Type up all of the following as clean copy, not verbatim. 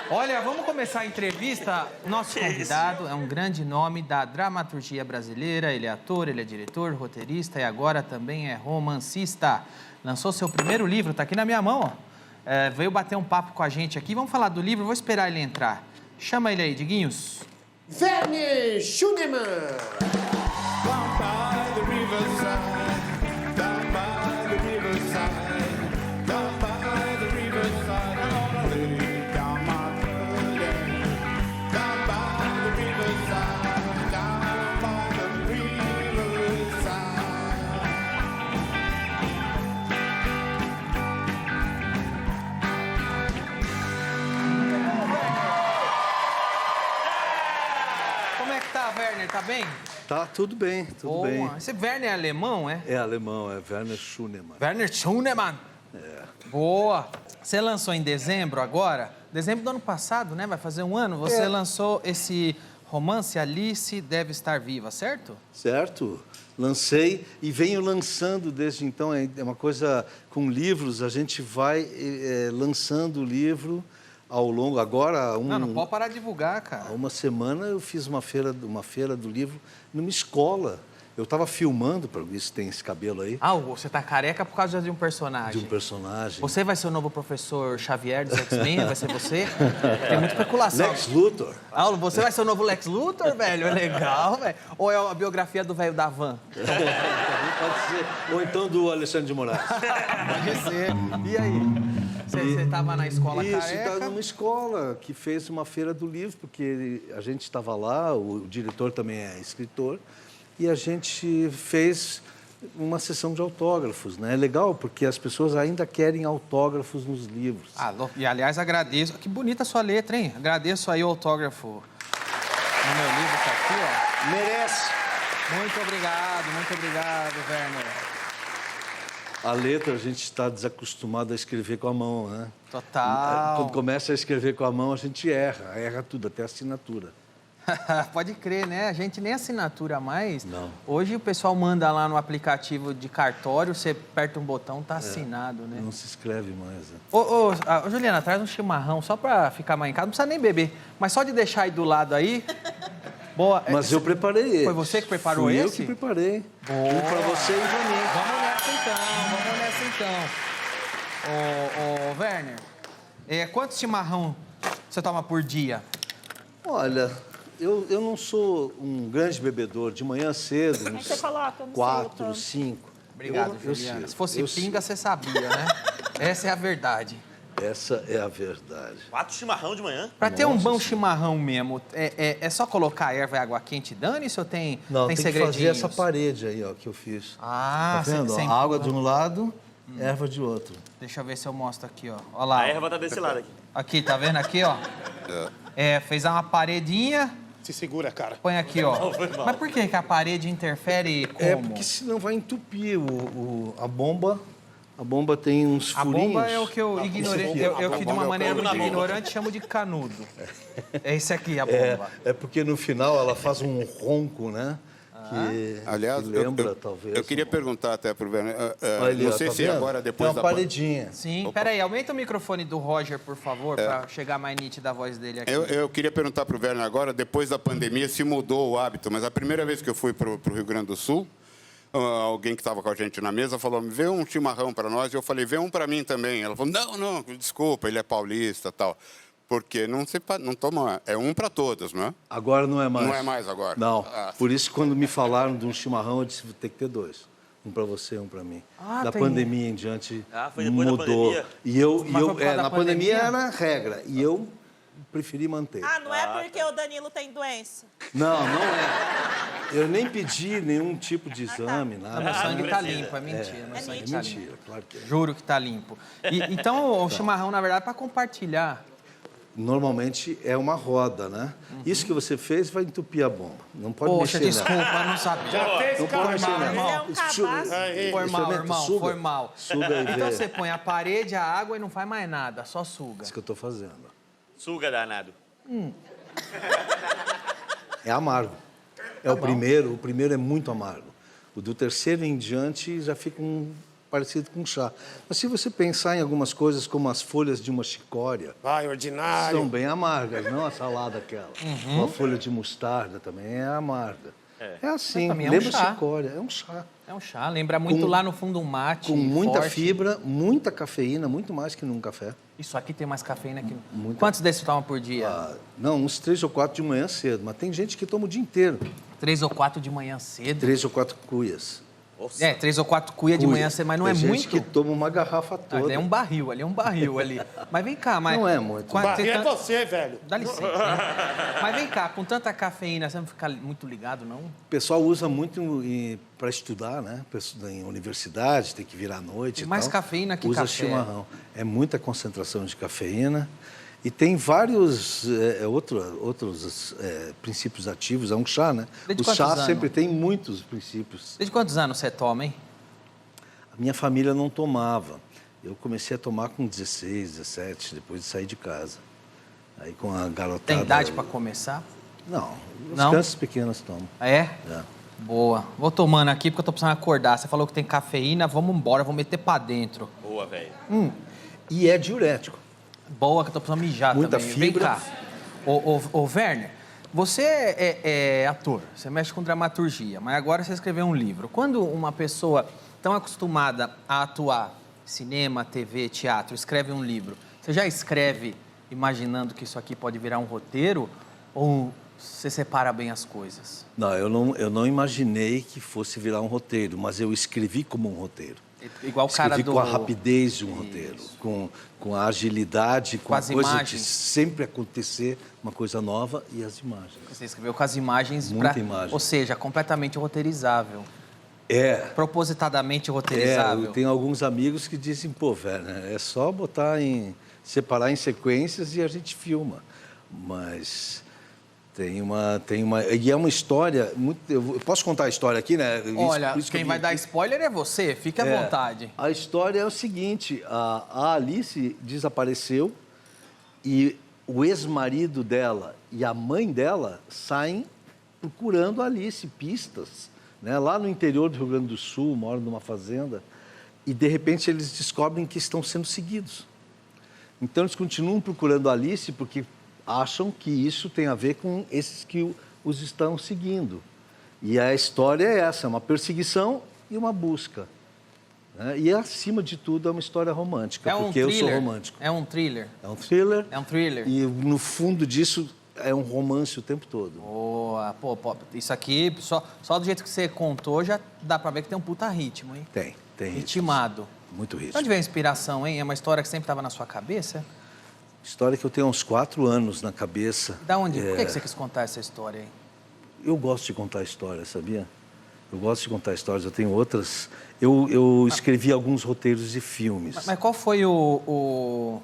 Olha, vamos começar a entrevista. Nosso convidado é um grande nome da dramaturgia brasileira. Ele é ator, ele é diretor, roteirista e agora também é romancista. Lançou seu primeiro livro, tá aqui na minha mão, ó. Veio bater um papo com a gente aqui. Vamos falar do livro, vou esperar ele entrar. Chama ele aí, Diguinhos. Werner Schunemann! Como é que tá, Werner? Tá bem? Tá, tudo bem, tudo bem. Esse Werner é alemão, é? É alemão, é Werner Schunemann. Werner Schunemann. É. Boa. Você lançou em dezembro agora? Dezembro do ano passado, né? Vai fazer um ano. Você lançou esse romance Alice Deve Estar Viva, certo? Certo? Lancei e venho lançando desde então. É uma coisa com livros, a gente vai lançando o livro ao longo. Agora, Não pode parar de divulgar, cara. há uma semana eu fiz uma feira do livro numa escola. Eu estava filmando, para isso tem esse cabelo aí, Ah, você tá careca por causa de um personagem. de um personagem. Você vai ser o novo professor Xavier dos X-Men? Vai ser você? Tem muita especulação. Lex Luthor. Ah, você vai ser o novo Lex Luthor, velho? É legal, velho. Ou é a biografia do velho da van? Também pode ser. Ou então do Alexandre de Moraes. Pode ser. E aí? Você tava na escola Isso, careca? estava numa escola que fez uma feira do livro, porque a gente estava lá, o diretor também é escritor, e a gente fez uma sessão de autógrafos, né? É legal, porque as pessoas ainda querem autógrafos nos livros. Ah, e aliás, agradeço. Que bonita a sua letra, hein? Agradeço aí o autógrafo no meu livro, tá aqui, ó. Merece! Muito obrigado, Werner. A letra a gente está desacostumado a escrever com a mão, né? Total. Quando começa a escrever com a mão, a gente erra tudo, até a assinatura. Pode crer, né? A gente nem assinatura mais. Não. Hoje o pessoal manda lá no aplicativo de cartório, você aperta um botão, tá assinado, né? Não se escreve mais. Né? Ô, Juliana, traz um chimarrão só pra ficar mais em casa. Não precisa nem beber, mas só de deixar aí do lado aí. Boa. Mas eu preparei esse. Foi você que preparou Fui esse? eu que preparei. Boa. Um para você e para mim. Vamos nessa então. Ô, Werner, quantos chimarrão você toma por dia? Olha, eu não sou um grande bebedor. De manhã cedo, Aí você coloca, não sei, 4, tanto. 5. Obrigado, Eu Juliana. sei, Se fosse eu pinga, você sabia, né? Essa é a verdade. Essa é a verdade. 4 chimarrão de manhã? Pra ter um bom chimarrão mesmo, é só colocar erva e água quente, dane-se ou tem Não, tem que segredinhos? fazer essa parede aí, ó, que eu fiz. Ah, Tá vendo? cê Ó, água empurra. de um lado, erva de outro. Deixa eu ver se eu mostro aqui, ó. Olha lá. A erva tá desse lado aqui. Aqui, tá vendo aqui, ó? Fez uma paredinha, Se segura, cara. põe aqui, ó. Mas por que a parede interfere como? É porque senão vai entupir a bomba. A bomba tem uns A furinhos. bomba é o que eu ignorei, eu que de uma maneira muito bomba. ignorante chamo de canudo. É esse aqui, a bomba. É porque no final ela faz um ronco, né? Que, Aliás, que lembra, talvez. eu queria perguntar até para o Werner, Olha ali, não ó, sei tá se vendo? agora, depois tem da uma paredinha. Sim, peraí, aumenta o microfone do Roger, por favor, pra chegar mais nítida a voz dele aqui. Eu queria perguntar para o Werner agora, depois da pandemia, se mudou o hábito, mas a primeira vez que eu fui para o Rio Grande do Sul, alguém que estava com a gente na mesa falou, vê um chimarrão para nós, e eu falei, vê um para mim também. Ela falou, não, desculpa, ele é paulista e tal. Porque não toma, é um para todos, não é? Agora não é mais. Não é mais agora? Não. Ah. Por isso, quando me falaram de um chimarrão, eu disse, vou ter que ter 2. Um para você e um para mim. Ah, da tem- pandemia em diante, Foi depois da mudou. pandemia? E eu, Mas foi por causa da na pandemia pandemia? era regra. E eu preferi manter. Ah, não é porque o Danilo tem doença. Não é. Eu nem pedi nenhum tipo de exame, nada. Meu sangue não tá precisa. limpo, é mentira. Meu sangue É tá limpo. mentira, claro que é. Juro que tá limpo. Então, o chimarrão, na verdade, é pra compartilhar. Normalmente é uma roda, né? Isso que você fez vai entupir a bomba. Não pode Poxa, mexer nela. desculpa, não sabia. Não pode mexer mal, nela. irmão. Ele é um cabaço. Foi mal, Experimenta, irmão, suga. foi mal. Suga aí, Então vê. você põe a parede, a água e não faz mais nada, só suga. Isso que eu estou fazendo. Suga danado. É amargo. É o primeiro é muito amargo. O do terceiro em diante já fica parecido com chá. Mas se você pensar em algumas coisas como as folhas de uma chicória, Vai, ordinário. são bem amargas, não a salada aquela. Uma folha de mostarda também é amarga. É assim, Mas também é um lembra chá. chicória, é um chá. É um chá, lembra muito lá no fundo um mate. Com muita forte. fibra, muita cafeína, muito mais que num café. Isso aqui tem mais cafeína que... Muita. Quantos desses toma por dia? Não, uns 3 ou 4 de manhã cedo, mas tem gente que toma o dia inteiro. 3 ou 4 de manhã cedo. 3 ou 4 cuias. 3 ou 4 cuia de manhã cedo, mas não tem é gente muito. que toma uma garrafa toda. Ali é um barril ali. Mas vem cá, mas... Não é muito. Barriga é você, velho. Dá licença. Né? Mas vem cá, com tanta cafeína, você não fica muito ligado, não? O pessoal usa muito para estudar, né? Em universidade, tem que vir à noite. Tem e mais tal. cafeína que usa café. chimarrão. É muita concentração de cafeína. E tem vários outros princípios ativos. É um chá, né? Desde O quantos chá anos? sempre tem muitos princípios. Desde quantos anos você toma, hein? A minha família não tomava. Eu comecei a tomar com 16, 17, depois de sair de casa. Aí com a garotada... Tem idade para começar? Não, as Não? crianças pequenas tomam. É? É. Boa. Vou tomando aqui porque eu tô precisando acordar. Você falou que tem cafeína, vamos embora, vou meter pra dentro. Boa, velho. E é diurético. Boa, que eu tô precisando mijar Muita também. fibra. Vem cá. Ô, Werner, você é ator, você mexe com dramaturgia, mas agora você escreveu um livro. Quando uma pessoa tão acostumada a atuar, cinema, TV, teatro, escreve um livro, você já escreve imaginando que isso aqui pode virar um roteiro ou você separa bem as coisas? Não, eu não imaginei que fosse virar um roteiro, mas eu escrevi como um roteiro. Igual o cara Escrevi do... com a rapidez de um roteiro, com a agilidade, com a as coisa imagens. de sempre acontecer uma coisa nova e as imagens. Você escreveu com as imagens... Muita imagem. Ou seja, completamente roteirizável. É. Propositadamente roteirizável. Eu tenho alguns amigos que dizem, pô, velho, é só separar em sequências e a gente filma. Mas e é uma história muito... Eu posso contar a história aqui, né? Olha, Por isso que quem eu vai vim dar aqui. spoiler é você, fique à vontade. A história é o seguinte, a Alice desapareceu e o ex-marido dela e a mãe dela saem procurando a Alice, pistas, né? Lá no interior do Rio Grande do Sul, moram numa fazenda, e de repente eles descobrem que estão sendo seguidos. Então eles continuam procurando a Alice porque acham que isso tem a ver com esses que os estão seguindo. E a história é essa, é uma perseguição e uma busca. Né? E, acima de tudo, é uma história romântica, porque eu sou romântico. É um thriller. É um thriller. É um thriller. E, no fundo disso, é um romance o tempo todo. Boa. Pô, isso aqui, só do jeito que você contou, já dá pra ver que tem um puta ritmo, hein? Tem. Ritmado. Muito De ritmo. onde vem a inspiração, hein? É uma história que sempre estava na sua cabeça? História que eu tenho há uns 4 anos na cabeça. Da onde? Por que você quis contar essa história aí? Eu gosto de contar histórias, sabia? Eu gosto de contar histórias, eu tenho outras... Eu escrevi alguns roteiros de filmes. Mas qual foi Qual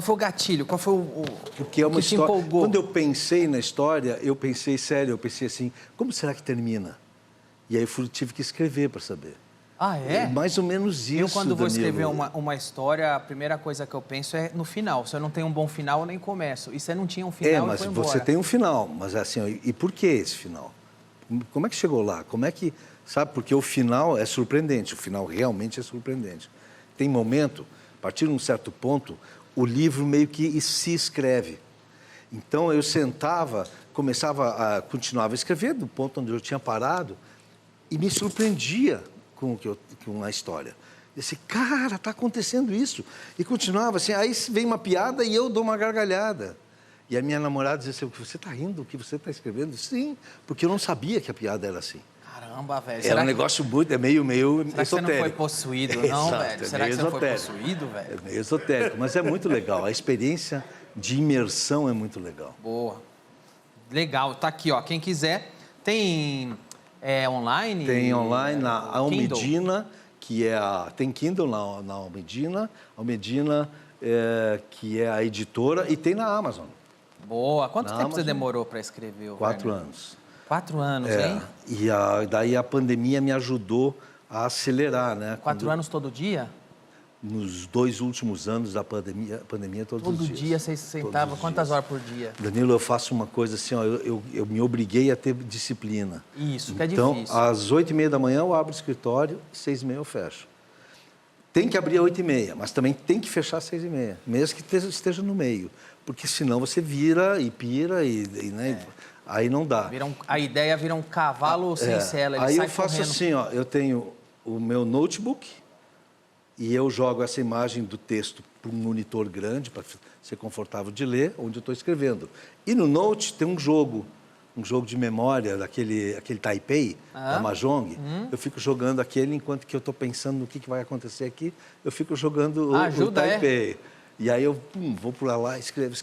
foi o gatilho? Qual foi o Porque é uma que te história... empolgou? Quando eu pensei na história, eu pensei sério, eu pensei assim, como será que termina? E aí eu tive que escrever para saber. Ah, é? Mais ou menos isso, Eu, quando vou Danilo. escrever uma história, a primeira coisa que eu penso é no final. Se eu não tenho um bom final, eu nem começo. E você não tinha um final, mas e foi embora. você tem um final. Mas assim, e por que esse final? Como é que chegou lá? Como é que... Sabe, porque o final é surpreendente. O final realmente é surpreendente. Tem momento, a partir de um certo ponto, o livro meio que se escreve. Então, eu sentava, continuava a escrever do ponto onde eu tinha parado e me surpreendia com a história. Eu disse, cara, está acontecendo isso. E continuava assim, aí vem uma piada e eu dou uma gargalhada. E a minha namorada dizia assim, você está rindo do que você está escrevendo? Sim, porque eu não sabia que a piada era assim. Caramba, velho. Era um negócio muito, meio Será esotérico. que você não foi possuído, não, Exato, velho? é Será que meio você não foi esotérico. possuído, velho? É meio esotérico, mas é muito legal. A experiência de imersão é muito legal. Boa. Legal, tá aqui, ó. Quem quiser, tem online? Tem online na Kindle? Almedina, tem Kindle na Almedina, que é a editora, e tem na Amazon. Boa. Quanto Na tempo você Amazon. demorou para escrever? 4 Werner? anos. 4 anos, hein? E daí a pandemia me ajudou a acelerar, né? 4 anos todo dia? nos 2 últimos anos da pandemia todos os Todo dias. dia você sentava, Todos os quantas dias. horas por dia? Danilo, eu faço uma coisa assim, ó, eu me obriguei a ter disciplina. Isso, que é Então, difícil. às 8h30 da manhã eu abro o escritório, 6h30 eu fecho. Tem que abrir às 8h30, mas também tem que fechar às 6h30, mesmo que esteja no meio. Porque senão você vira e pira né, aí não dá. A ideia vira um cavalo sem sela, ele Aí sai eu faço correndo. assim, ó, eu tenho o meu notebook e eu jogo essa imagem do texto para um monitor grande, para ser confortável de ler, onde eu estou escrevendo. E no Note tem um jogo de memória, aquele Taipei, da Mahjong. Eu fico jogando aquele enquanto que eu estou pensando no que vai acontecer aqui, eu fico jogando o Taipei. E aí eu vou por lá, escrevo.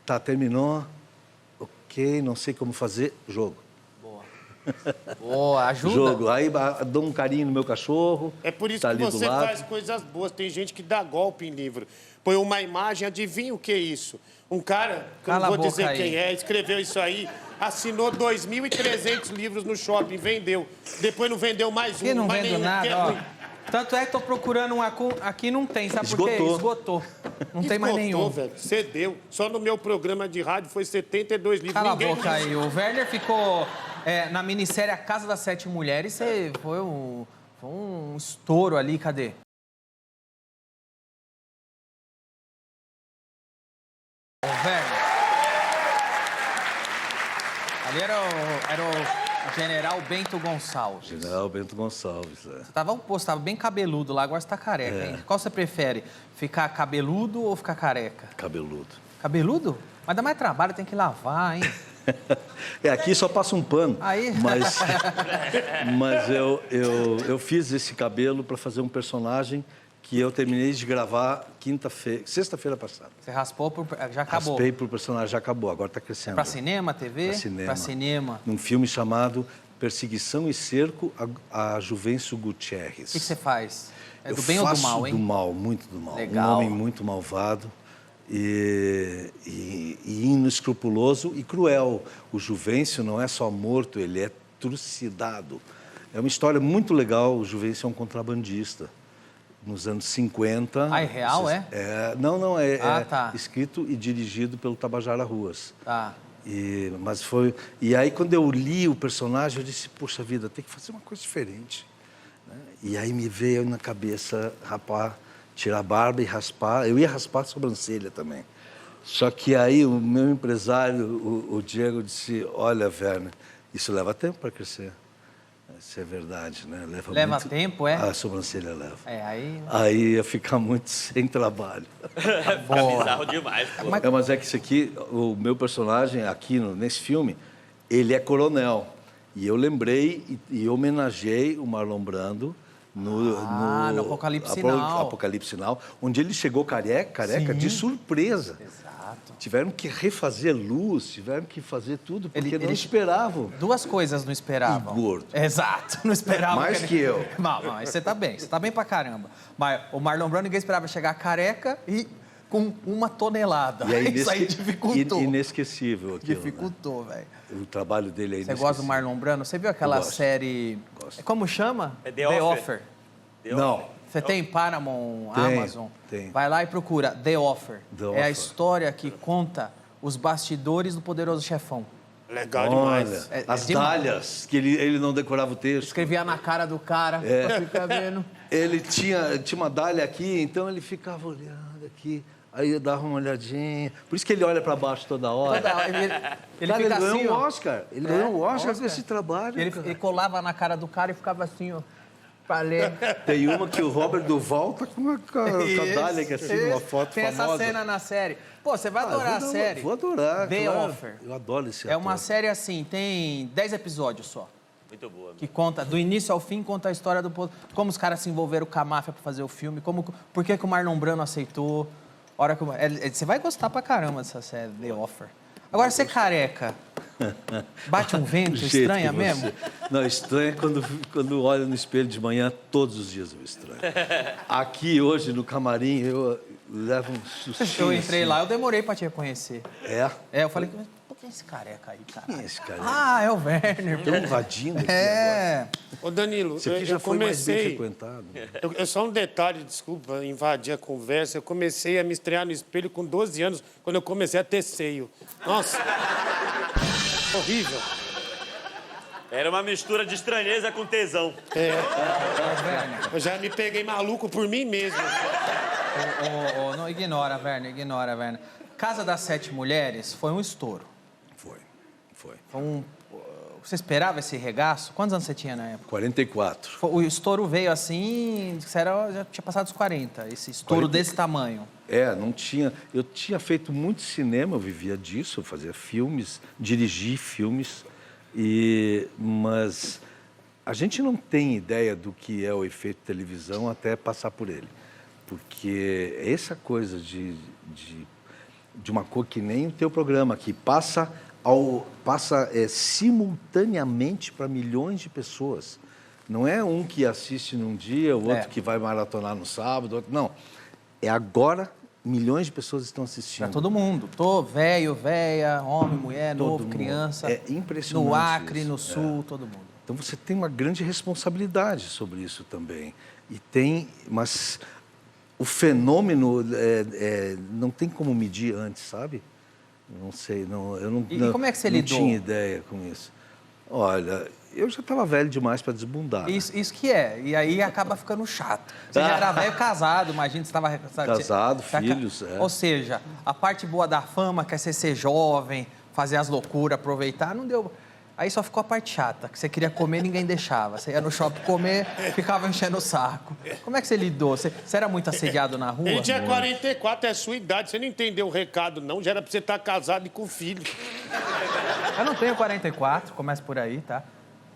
Tá, terminou. Ok, não sei como fazer, jogo. Boa, ajuda. Jogo. Aí dou um carinho no meu cachorro. É por isso tá que ali do você lado. faz coisas boas. Tem gente que dá golpe em livro. Põe uma imagem, adivinha o que é isso? Um cara, que eu Cala não a vou boca dizer aí. quem é, escreveu isso aí, assinou 2.300 livros no shopping, vendeu. Depois não vendeu mais um, Que não mais vendo nenhum. nada, que é ó. ruim. Tanto é que tô procurando um aqui, não tem, sabe por quê? Esgotou. Não tem mais nenhum. Velho, cedeu. Só no meu programa de rádio foi 72 livros. Cala a Ninguém boca disse. aí. O Werner ficou na minissérie A Casa das 7 Mulheres. Foi um estouro ali. Cadê? O Werner. Ali era o general Bento Gonçalves. General Bento Gonçalves, é. Você tava bem cabeludo lá, agora você tá careca, hein? Qual você prefere? Ficar cabeludo ou ficar careca? Cabeludo. Cabeludo? Mas dá mais trabalho, tem que lavar, hein? Aqui só passa um pano. Aí. Mas eu fiz esse cabelo para fazer um personagem que eu terminei de gravar sexta-feira passada. Você raspou, já acabou. Raspei pro personagem, já acabou, agora está crescendo. Pra cinema, TV? Pra cinema. Pra cinema. Num filme chamado Perseguição e Cerco a Juvencio Gutierrez. O que você faz? É Eu do bem ou do faço mal, hein? Do mal, muito do mal. Legal. Um homem muito malvado e inescrupuloso e cruel. O Juvencio não é só morto, ele é trucidado. É uma história muito legal. O Juvencio é um contrabandista. Nos anos 50... Ah, é real, é? Não, tá. escrito e dirigido pelo Tabajara Ruas. Tá. E aí, quando eu li o personagem, eu disse, poxa vida, tem que fazer uma coisa diferente. Né? E aí me veio na cabeça tirar a barba e raspar. Eu ia raspar a sobrancelha também. Só que aí o meu empresário, o Diego, disse, olha, Werner, isso leva tempo para crescer. Isso é verdade, né? Leva tempo, é? A sobrancelha leva. Aí ia ficar muito sem trabalho. Bizarro demais, pô. Mas é que isso aqui, o meu personagem aqui nesse filme, ele é coronel. E eu lembrei e homenageei o Marlon Brando no Apocalipse Now. Apocalipse Now, onde ele chegou careca de surpresa. Exato. Tiveram que refazer luz, tiveram que fazer tudo, porque não esperavam. Duas coisas não esperavam. E gordo. Exato, não esperavam. Mais que eu. Mas você tá bem pra caramba. Mas o Marlon Brando, ninguém esperava chegar careca e com 1 tonelada. E aí, isso aí dificultou. Inesquecível aquilo, dificultou, velho. O trabalho dele é Você inesquecível. gosta do Marlon Brando? Você viu aquela Gosto. série... Gosto. Como chama? É The Offer. Não. Você tem Paramount, Tem, Amazon? tem. Vai lá e procura The Offer. The É a Offer. história que conta os bastidores do Poderoso Chefão. Legal Olha, demais. as demais. dálias, que ele não decorava o texto. Escrevia na cara do cara, pra ficar vendo. Ele tinha uma dália aqui, então ele ficava olhando aqui, aí eu dava uma olhadinha. Por isso que ele olha para baixo toda hora. Ele Cara, fica ele assim, ganhou ó. um Oscar. Ele ganhou um Oscar com esse trabalho, Ele cara. colava na cara do cara e ficava assim, ó. Pra ler. Tem uma que o Robert Duval tá com a dália aqui, assim, uma foto Tem famosa. essa cena na série. Pô, você vai adorar a série. Vou adorar, The claro. Offer. Eu adoro esse É ator. uma série assim, tem 10 episódios só. Muito boa. Que conta, do início ao fim, conta a história como os caras se envolveram com a máfia pra fazer o filme, por que o Marlon Brando aceitou. Você vai gostar pra caramba dessa série, The Offer. Agora, você careca, bate um vento, Do jeito estranha que mesmo? você- Não, estranha quando olho no espelho de manhã, todos os dias eu estranho. Aqui hoje, no camarim, eu levo um sustinho. Eu entrei lá, eu demorei pra te reconhecer. É? Eu falei, por Quem é esse careca aí, cara? Quem é esse cara? Ah, é o Werner. Estão invadindo aqui agora. É. Ô, Danilo, Esse aqui já eu foi mais bem comecei... frequentado. Só um detalhe, desculpa, invadir a conversa. Eu comecei a me estrear no espelho com 12 anos, quando eu comecei a ter seio. Nossa! Horrível. Era uma mistura de estranheza com tesão. Eu já me peguei maluco por mim mesmo. Não, ignora, Werner. Casa das Sete Mulheres foi um estouro. Foi. Você esperava esse regaço? Quantos anos você tinha na época? 44. O estouro veio assim, já tinha passado os 40, esse estouro desse tamanho. Não tinha... Eu tinha feito muito cinema, eu vivia disso, eu fazia filmes, dirigi filmes, mas a gente não tem ideia do que é o efeito televisão até passar por ele. Porque essa coisa de uma cor que nem o teu programa, que passa simultaneamente para milhões de pessoas. Não é um que assiste num dia, o outro que vai maratonar no sábado, outro, não. É agora, milhões de pessoas estão assistindo. Para todo mundo. Velho, véia, homem, mulher, Todo novo, mundo. criança. É impressionante No Acre, isso. no Sul, todo mundo. Então você tem uma grande responsabilidade sobre isso também. Mas o fenômeno não tem como medir antes, sabe? Não sei, como é que você lidou? Não tinha ideia com isso. Olha, eu já estava velho demais para desbundar. Isso que é. E aí acaba ficando chato. Você já era velho casado, imagina, você estava... Casado, filhos, Ou seja, a parte boa da fama, que é você ser jovem, fazer as loucuras, aproveitar, não deu... Aí só ficou a parte chata, que você queria comer, ninguém deixava. Você ia no shopping comer, ficava enchendo o saco. Como é que você lidou? Você era muito assediado na rua? Ele tinha 44, é a sua idade. Você não entendeu o recado, não. Já era pra você estar casado e com filho. Eu não tenho 44, começa por aí, tá?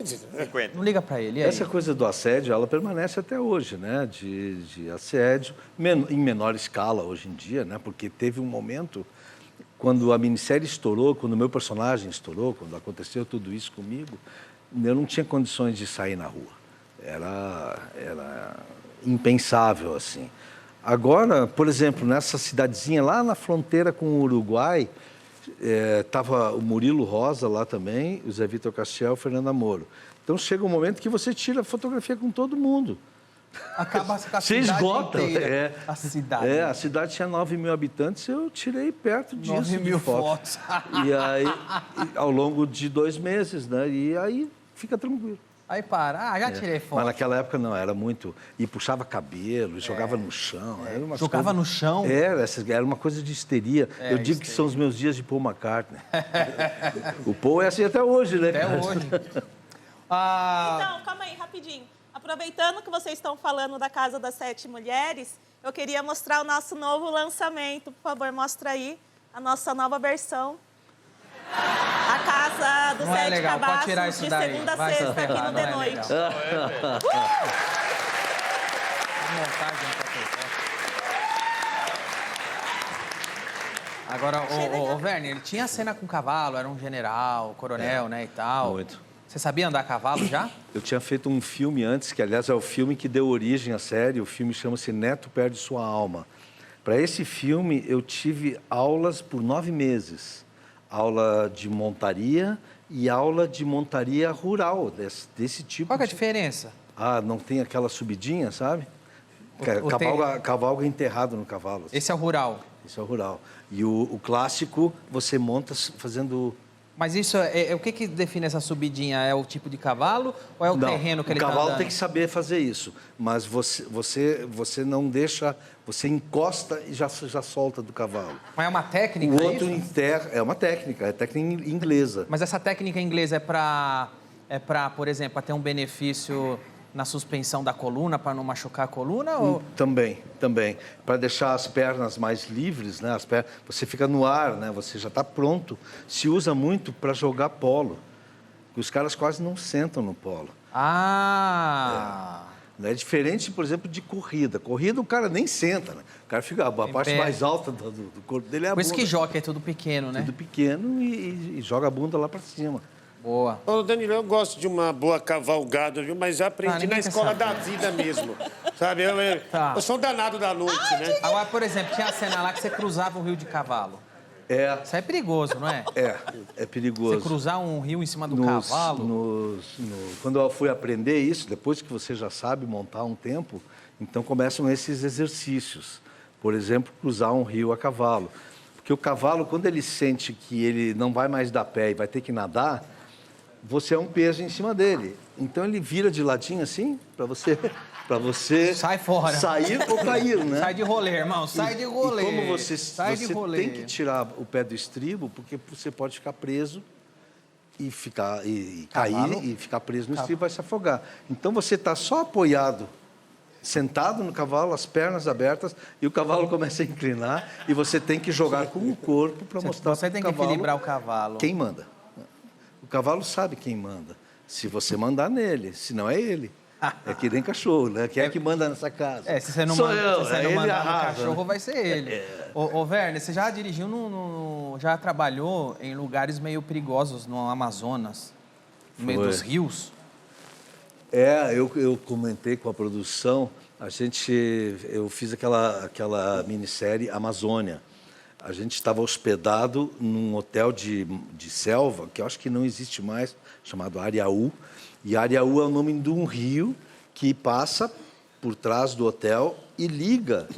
50. Não liga pra ele, e aí? Essa coisa do assédio, ela permanece até hoje, né? De assédio, em menor escala hoje em dia, né? Porque teve um momento... Quando a minissérie estourou, quando o meu personagem estourou, quando aconteceu tudo isso comigo, eu não tinha condições de sair na rua. Era impensável, assim. Agora, por exemplo, nessa cidadezinha lá na fronteira com o Uruguai, estava o Murilo Rosa lá também, o Zé Vitor Castiel, o Fernando Amoro. Então chega um momento que você tira fotografia com todo mundo. Acaba com a Você cidade esgota. inteira. A cidade. A cidade tinha 9 mil habitantes, eu tirei perto disso. 9 mil fotos. E aí, ao longo de 2 meses, né? E aí fica tranquilo. Aí para, já tirei foto. Mas naquela época não, era muito... E puxava cabelo, jogava no chão. Era umas Jogava coisas... no chão? Era uma coisa de histeria. Eu digo que são os meus dias de Paul McCartney. O Paul é assim até hoje, né? Até hoje. Então, calma aí, rapidinho. Aproveitando que vocês estão falando da Casa das Sete Mulheres, eu queria mostrar o nosso novo lançamento. Por favor, mostra aí a nossa nova versão. A Casa dos Não é Sete legal, pode tirar Cabaços, isso de daí. segunda a Vai, sexta, aqui não no é The Noite. legal. Montagem pra ter foto. Agora, o Werner, ele tinha cena com cavalo, era um general, coronel, né, e tal. Muito. Você sabia andar a cavalo já? Eu tinha feito um filme antes, que aliás é o filme que deu origem à série. O filme chama-se Neto Perde Sua Alma. Para esse filme, eu tive aulas por 9 meses. Aula de montaria e aula de montaria rural, desse tipo. Qual que é a diferença? Não tem aquela subidinha, sabe? Cavalga enterrado no cavalo. Esse é o rural. Esse é o rural. E o clássico, você monta fazendo... Mas isso o que define essa subidinha? É o tipo de cavalo ou é o terreno que ele está andando? O cavalo tem que saber fazer isso, mas você não deixa, você encosta e já solta do cavalo. Mas é uma técnica O outro isso? enterra, é técnica inglesa. Mas essa técnica inglesa é para, por exemplo, ter um benefício na suspensão da coluna, para não machucar a coluna? Ou... Também. Para deixar as pernas mais livres, né? Você fica no ar, né? Você já está pronto. Se usa muito para jogar polo. Os caras quase não sentam no polo. É diferente, por exemplo, de corrida. Corrida o cara nem senta, né? O cara fica... A parte mais alta do corpo dele é a bunda. Por isso que jockey é tudo pequeno, né? Tudo pequeno e joga a bunda lá para cima. Boa. Ô, Danilo, eu gosto de uma boa cavalgada, viu? Mas já aprendi na escola da vida mesmo. Sabe? Eu sou um danado da noite, né? Agora, por exemplo, tinha a cena lá que você cruzava o rio de cavalo. É. Isso é perigoso, não é? É perigoso. Você cruzar um rio em cima do cavalo. Quando eu fui aprender isso, depois que você já sabe montar um tempo, então começam esses exercícios. Por exemplo, cruzar um rio a cavalo. Porque o cavalo, quando ele sente que ele não vai mais dar pé e vai ter que nadar, você é um peso em cima dele. Então ele vira de ladinho assim, para você Sai fora. sair ou cair, né? Sai de rolê, irmão, sai de rolê. E como você rolê. tem que tirar o pé do estribo, porque você pode ficar preso e cair e ficar preso no estribo, vai se afogar. Então você está só apoiado, sentado no cavalo, as pernas abertas, e o cavalo começa a inclinar e você tem que jogar com o corpo para mostrar Você tem que equilibrar o cavalo. Quem manda. O cavalo sabe quem manda. Se você mandar nele, senão é ele. É que nem cachorro, né? Quem é que manda nessa casa? Se você não Sou manda, eu, se você não ele mandar no arrasa, cachorro, né? vai ser ele. Ô, Werner, você já dirigiu já trabalhou em lugares meio perigosos no Amazonas, no meio dos rios? Eu comentei com a produção, eu fiz aquela minissérie Amazônia. A gente estava hospedado num hotel de selva, que eu acho que não existe mais, chamado Ariaú. E Ariaú é o nome de um rio que passa por trás do hotel e liga.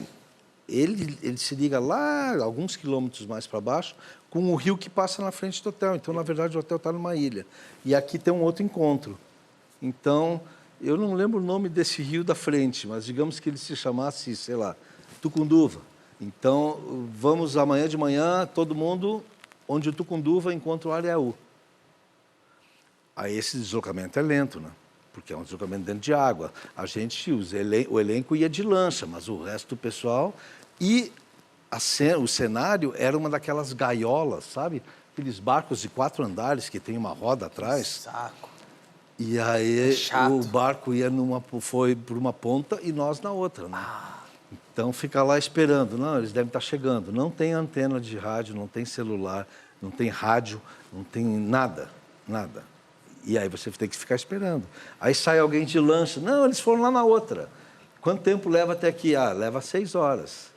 Ele se liga lá, alguns quilômetros mais para baixo, com o rio que passa na frente do hotel. Então, na verdade, o hotel está numa ilha. E aqui tem um outro encontro. Então, eu não lembro o nome desse rio da frente, mas digamos que ele se chamasse, sei lá, Tucunduva. Então, vamos amanhã de manhã, todo mundo, onde o Tucunduva encontra o Ariaú. Aí esse deslocamento é lento, né? Porque é um deslocamento dentro de água. O elenco ia de lancha, mas o resto do pessoal... E o cenário era uma daquelas gaiolas, sabe? Aqueles barcos de 4 andares que tem uma roda atrás. Saco. E aí Chato. o barco foi por uma ponta e nós na outra, né? Então fica lá esperando. Não, eles devem estar chegando. Não tem antena de rádio, não tem celular, não tem rádio, não tem nada. E aí você tem que ficar esperando. Aí sai alguém de lancha. Não, eles foram lá na outra. Quanto tempo leva até aqui? Leva 6 horas.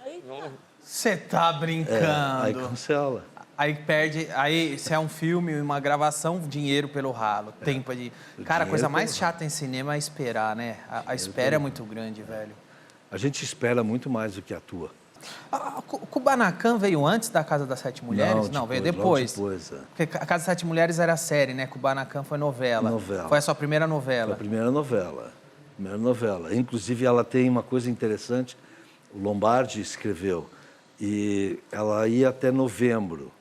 Você tá brincando. Aí cancela. Aí perde... Aí, se é um filme, uma gravação, dinheiro pelo ralo. Tempo de... Cara, a coisa mais chata em cinema é esperar, né? A espera é muito grande, velho. A gente espera muito mais do que atua. Kubanacan veio antes da Casa das Sete Mulheres? Não, veio depois. Depois, Porque a Casa das Sete Mulheres era série, né? Kubanacan foi novela. Foi a sua primeira novela. Foi a primeira novela. Inclusive, ela tem uma coisa interessante. O Lombardi escreveu. E ela ia até novembro.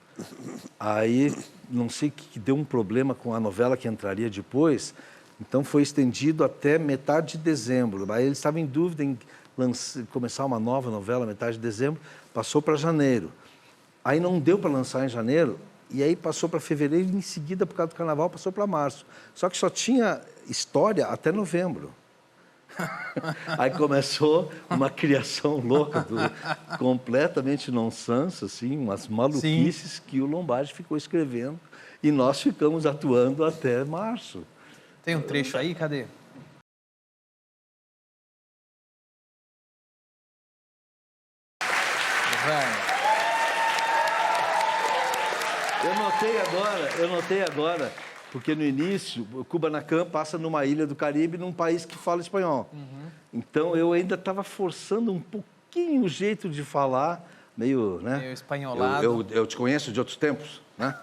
Aí, não sei o que deu um problema com a novela que entraria depois. Então, foi estendido até metade de dezembro. Aí, eles estavam em dúvida em começar uma nova novela, metade de dezembro, passou para janeiro. Aí não deu para lançar em janeiro, e aí passou para fevereiro, e em seguida, por causa do carnaval, passou para março. Só que só tinha história até novembro. Aí começou uma criação louca, completamente nonsense, assim, umas maluquices que o Lombardi ficou escrevendo, e nós ficamos atuando até março. Tem um trecho aí? Cadê? Eu notei agora, porque no início, Kubanacan passa numa ilha do Caribe, num país que fala espanhol. Então, eu ainda estava forçando um pouquinho o jeito de falar, meio, né? Meio espanholado. Eu te conheço de outros tempos, né?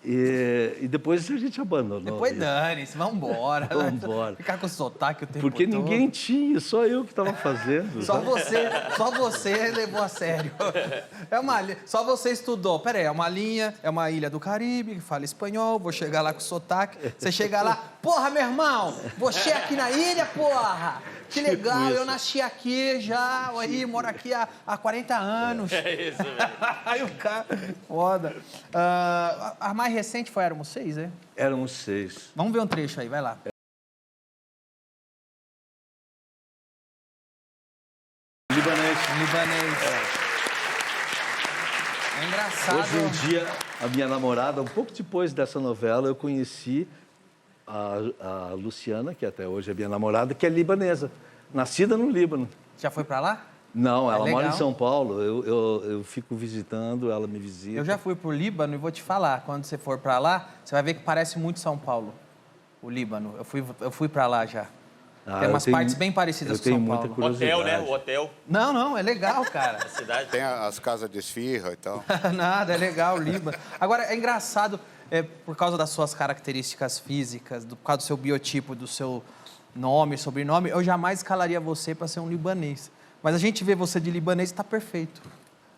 E depois a gente abandonou. Depois dane-se, vamos embora. Vambora. Ficar com sotaque o tempo Porque todo. ninguém tinha, só eu que estava fazendo. Só você levou a sério. Só você estudou. Peraí, é uma ilha do Caribe que fala espanhol, vou chegar lá com sotaque. Você chega lá, porra, meu irmão, você aqui na ilha, porra. Que legal, eu nasci aqui já, aí, moro aqui há 40 anos. É isso, velho. Aí o cara, foda. A mais recente foi Éramos Seis, é? Éramos 6. Vamos ver um trecho aí, vai lá. Libanês. É engraçado. Hoje em dia, a minha namorada, um pouco depois dessa novela, eu conheci a Luciana, que até hoje é minha namorada, que é libanesa, nascida no Líbano. Já foi pra lá? Não, ela mora em legal. São Paulo. Eu fico visitando, ela me visita. Eu já fui pro Líbano e vou te falar, quando você for para lá, você vai ver que parece muito São Paulo, o Líbano. Eu fui para lá já. Tem umas partes bem parecidas com São Paulo. Eu tenho muita curiosidade. Hotel, né? O hotel, Não, é legal, cara. a cidade. Tem as casas de esfirra e tal. Nada, é legal o Líbano. Agora, é engraçado, por causa das suas características físicas, por causa do seu biotipo, do seu nome, sobrenome, eu jamais escalaria você para ser um libanês. Mas a gente vê você de libanês e está perfeito.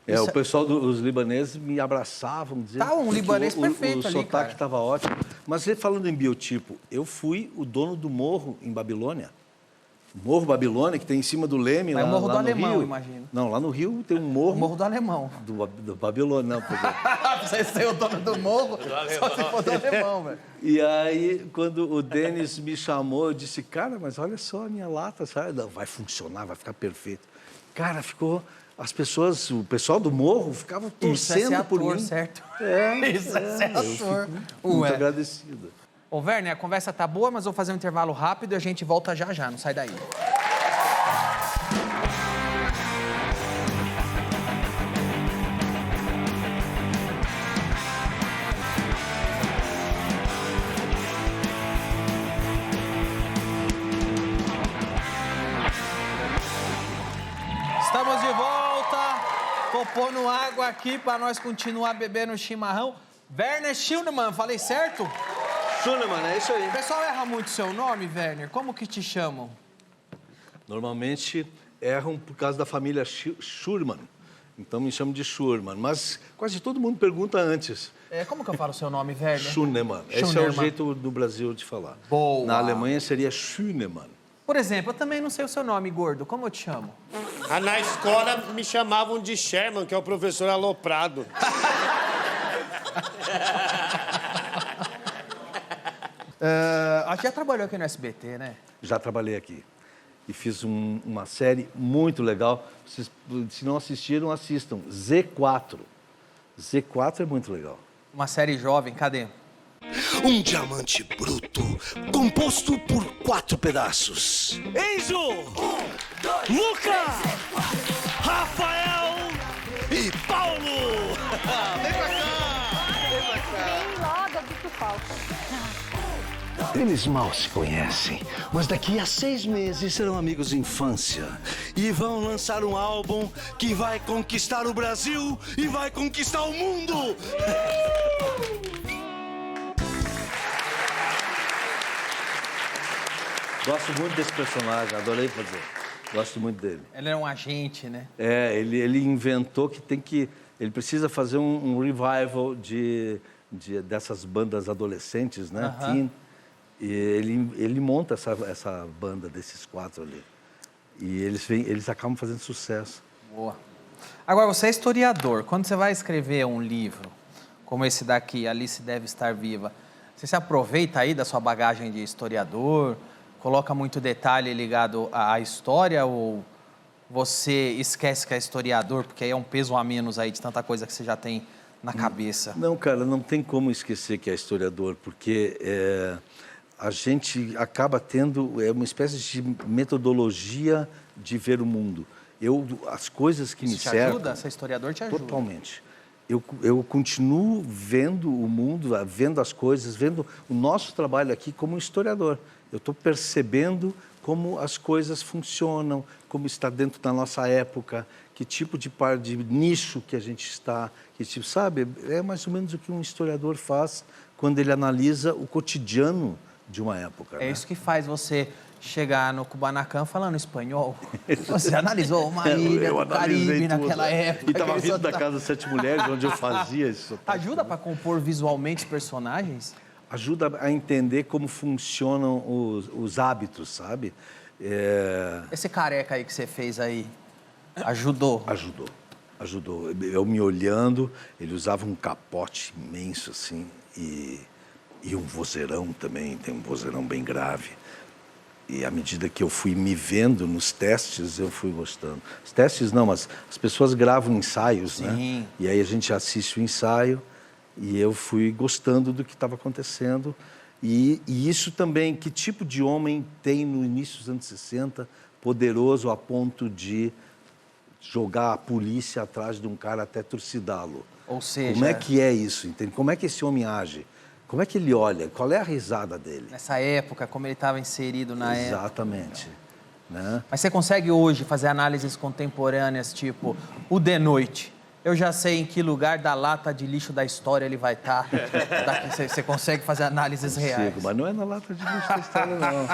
O pessoal dos libaneses me abraçavam, dizendo Tá um libanês perfeito o ali, sotaque cara. estava ótimo. Mas falando em biotipo, eu fui o dono do morro em Babilônia. O Morro Babilônia, que tem em cima do Leme, Mas lá, o Morro lá do no Alemão, Rio. imagino. Não, lá no Rio tem um morro... O Morro do Alemão. Do Babilônia, não. Porque... Você ser o dono do morro, só se for do Alemão, velho. E aí, quando o Denis me chamou, eu disse, cara, mas olha só a minha lata, sabe? Não, vai funcionar, vai ficar perfeito. Cara, ficou... As pessoas, o pessoal do morro ficava Isso é ser torcendo por ator, mim. certo? Isso é ser eu ator. fico muito agradecido. Ô, Werner, a conversa tá boa, mas vou fazer um intervalo rápido e a gente volta já já, não sai daí. Estamos de volta. Tô pondo água aqui para nós continuar bebendo chimarrão. Werner Schildermann, falei certo? Schunemann, é isso aí. O pessoal erra muito seu nome, Werner. Como que te chamam? Normalmente erram por causa da família Schurman. Então me chamam de Schurman. Mas quase todo mundo pergunta antes. Como que eu falo o seu nome, Werner? Schunemann. Esse é o Schunemann. jeito do Brasil de falar. Boa. Na Alemanha seria Schünemann. Por exemplo, eu também não sei o seu nome, gordo. Como eu te chamo? Na escola me chamavam de Sherman, que é o professor aloprado. Já trabalhou aqui no SBT, né? Já trabalhei aqui. E fiz uma série muito legal. Vocês, se não assistiram, assistam. Z4. Z4 é muito legal. Uma série jovem, cadê? Um diamante bruto, composto por 4 pedaços. Enzo! Luca! Rafael! E Paulo! Vem pra cá! Vem logo do que falta. Eles mal se conhecem, mas daqui a 6 meses serão amigos de infância. E vão lançar um álbum que vai conquistar o Brasil e vai conquistar o mundo! Gosto muito desse personagem, adorei fazer. Gosto muito dele. Ele é um agente, né? Ele inventou que ele precisa fazer um revival dessas bandas adolescentes, né? Aham. Teen. E ele monta essa banda desses 4 ali. E eles acabam fazendo sucesso. Boa. Agora, você é historiador. Quando você vai escrever um livro, como esse daqui, Alice Deve Estar Viva, você se aproveita aí da sua bagagem de historiador, coloca muito detalhe ligado à história, ou você esquece que é historiador, porque aí é um peso a menos aí de tanta coisa que você já tem na cabeça? Não, cara, não tem como esquecer que é historiador, porque a gente acaba tendo uma espécie de metodologia de ver o mundo. As coisas que Isso me te cercam... ajuda? Ser historiador te ajuda? Totalmente. Eu continuo vendo o mundo, vendo as coisas, vendo o nosso trabalho aqui como historiador. Eu estou percebendo como as coisas funcionam, como está dentro da nossa época, que tipo de nicho que a gente está, que tipo, sabe? É mais ou menos o que um historiador faz quando ele analisa o cotidiano de uma época. É né? isso que faz você chegar no Kubanacan falando espanhol. Você analisou uma ilha Eu do analisei Caribe tudo. naquela época. E estava que vindo eles da Casa das 7 Mulheres, onde eu fazia isso. Ajuda para compor visualmente os personagens? Ajuda a entender como funcionam os hábitos, sabe? Esse careca aí que você fez aí, ajudou? Ajudou. Eu me olhando, ele usava um capote imenso, assim, e um vozeirão também, tem um vozeirão bem grave. E à medida que eu fui me vendo nos testes, eu fui gostando. Os testes não, mas as pessoas gravam ensaios, Sim. né? E aí a gente assiste o ensaio e eu fui gostando do que estava acontecendo. E isso também, que tipo de homem tem no início dos anos 60, poderoso a ponto de jogar a polícia atrás de um cara até trucidá-lo. Ou seja... Como é que é isso, entende? Como é que esse homem age? Como é que ele olha? Qual é a risada dele? Nessa época, como ele estava inserido na época. Exatamente. Né? Mas você consegue hoje fazer análises contemporâneas, tipo, o de noite? Eu já sei em que lugar da lata de lixo da história ele vai estar. Você consegue fazer análises reais. Mas não é na lata de lixo da história, não.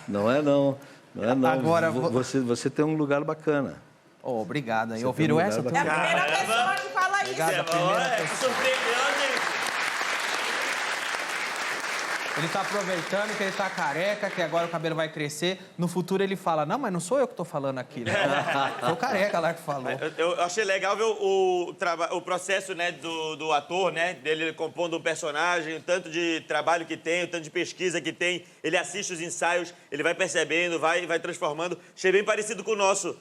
Não é, não. Não é, não. Agora, você tem um lugar bacana. Oh, obrigado. Você Ouviram tem um essa? lugar É a primeira pessoa que fala isso. Obrigado, a primeira Que surpreendeu, gente. Ele tá aproveitando que ele tá careca, que agora o cabelo vai crescer. No futuro ele fala, não, mas não sou eu que tô falando aqui, né? Foi o careca lá que falou. Eu achei legal ver o processo, né, do ator, né, dele compondo um personagem, o tanto de trabalho que tem, o tanto de pesquisa que tem. Ele assiste os ensaios, ele vai percebendo, vai transformando. Achei bem parecido com o nosso,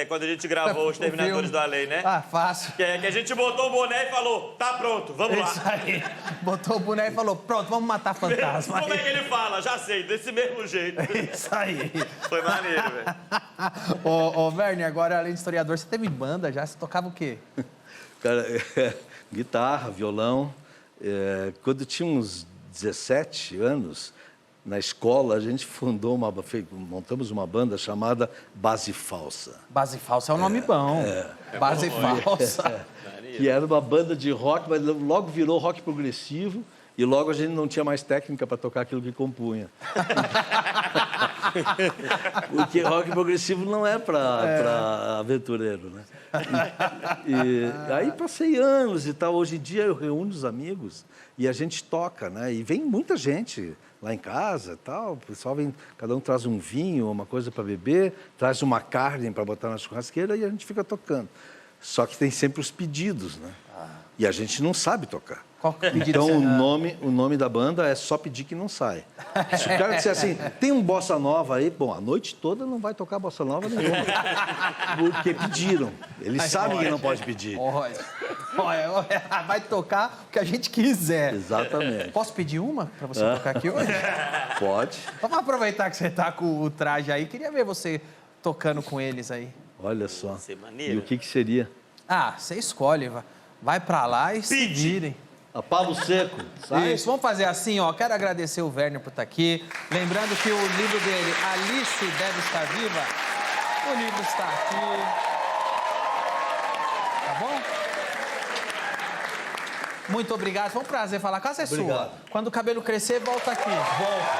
quando a gente gravou Os Terminadores do Além, né? Ah, fácil. Que a gente botou o boné e falou, tá pronto, vamos lá. Isso aí. Botou o boné e falou, pronto, vamos matar fantasma. Como é que ele fala? Já sei, desse mesmo jeito. Isso aí. Foi maneiro, velho. Ô, Werner, agora, além de historiador, você teve banda já? Você tocava o quê? Cara, guitarra, violão. Quando eu tinha uns 17 anos, na escola, a gente montamos uma banda chamada Base Falsa. Base Falsa é um nome bom. Base Falsa. Que era uma banda de rock, mas logo virou rock progressivo. E logo a gente não tinha mais técnica para tocar aquilo que compunha. Porque rock progressivo não é para aventureiro, né? E aí passei anos e tal. Hoje em dia eu reúno os amigos e a gente toca, né? E vem muita gente lá em casa e tal. O pessoal vem, cada um traz um vinho, uma coisa para beber, traz uma carne para botar na churrasqueira e a gente fica tocando. Só que tem sempre os pedidos, né? E a gente não sabe tocar. Qual que é o pedido? Então o nome da banda é Só Pedir Que Não Sai. Se o cara disser assim, tem um bossa nova aí, bom, a noite toda não vai tocar bossa nova nenhuma. Porque pediram. Eles sabem que não pode pedir. Olha, vai tocar o que a gente quiser. Exatamente. Posso pedir uma para você tocar aqui hoje? Pode. Vamos aproveitar que você tá com o traje aí. Queria ver você tocando com eles aí. Olha só. Ser maneiro. E o que seria? Ah, você escolhe. Vai pra lá e se virem. A Palo Seco. Sai. Isso, vamos fazer assim, ó. Quero agradecer o Werner por estar aqui. Lembrando que o livro dele, Alice Deve Estar Viva, o livro está aqui. Tá bom? Muito obrigado. Foi um prazer falar. A casa é sua. Quando o cabelo crescer, volta aqui. Volta.